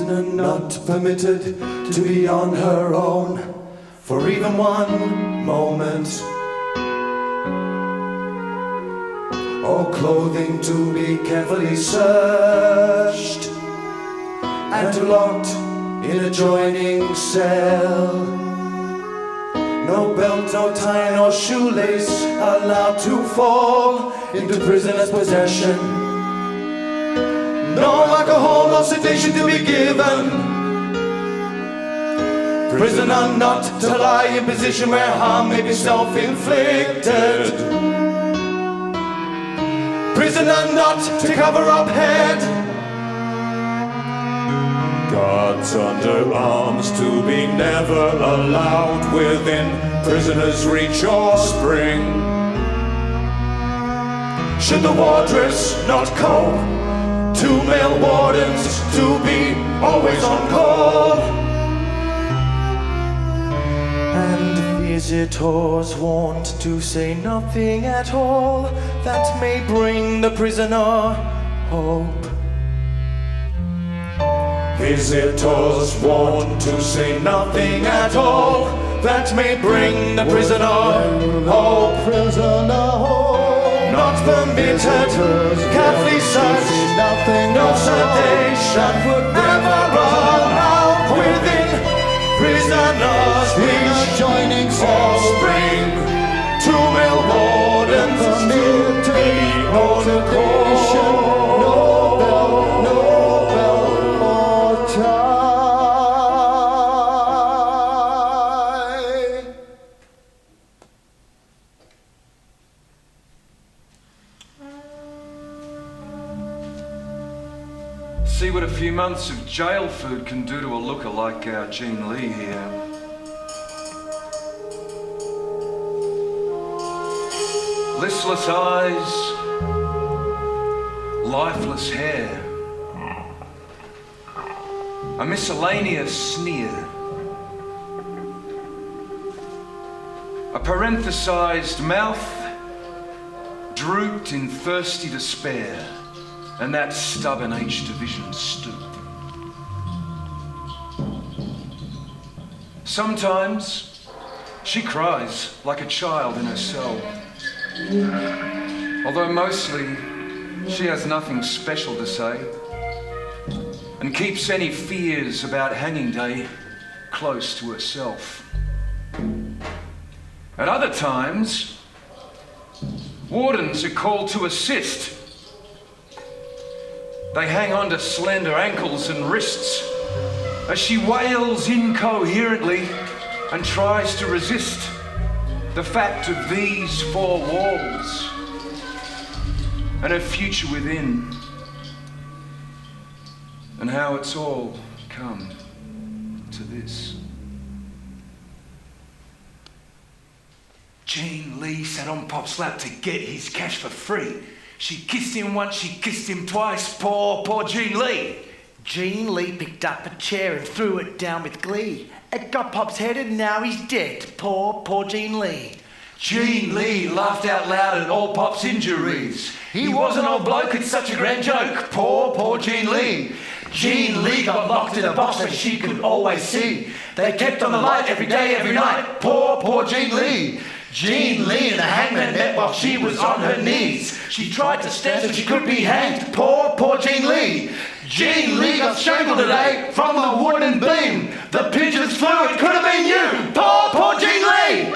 prisoner not permitted to be on her own for even one moment, or clothing to be carefully searched and locked in a adjoining cell. No belt, no tie, no shoelace allowed to fall into prisoner's possession. No alcohol, no sedation to be given. Prisoner not to lie in position where harm may be self-inflicted. Prisoner not to cover up head. Guards under arms to be never allowed within prisoner's reach or spring. Should the wardress not cope, 2 male wardens to be always on call. And visitors warned to say nothing at all that may bring the prisoner hope. Visitors warned to say nothing at all that may bring the prisoner hope. Not permitted, carefully searched, no sedation would ever allowed within prisoners reach or spring. 2 male wardens to be on call. See what a few months of jail food can do to a looker like our Jean Lee here. Listless eyes, lifeless hair, a miscellaneous sneer, a parenthesized mouth drooped in thirsty despair, and that stubborn H division stoop. Sometimes she cries like a child in her cell, although mostly she has nothing special to say and keeps any fears about hanging day close to herself. At other times, wardens are called to assist. They hang on to slender ankles and wrists as she wails incoherently and tries to resist the fact of these 4 walls and her future within, and how it's all come to this. Jean Lee sat on Pop's lap to get his cash for free. She kissed him once, she kissed him twice, poor Jean Lee. Jean Lee picked up a chair and threw it down with glee. It got Pop's head and now he's dead, poor Jean Lee. Jean Lee laughed out loud at all Pop's injuries. He was an old bloke, it's such a grand joke, poor Jean Lee. Jean Lee got locked in a box that she could always see. They kept on the light every day, every night, poor Jean Lee. Jean Lee and the hangman met while she was on her knees. She tried to stand so she could be hanged, poor Jean Lee. Jean Lee got strangled today from a wooden beam. The pigeons flew, it could have been you, poor Jean Lee.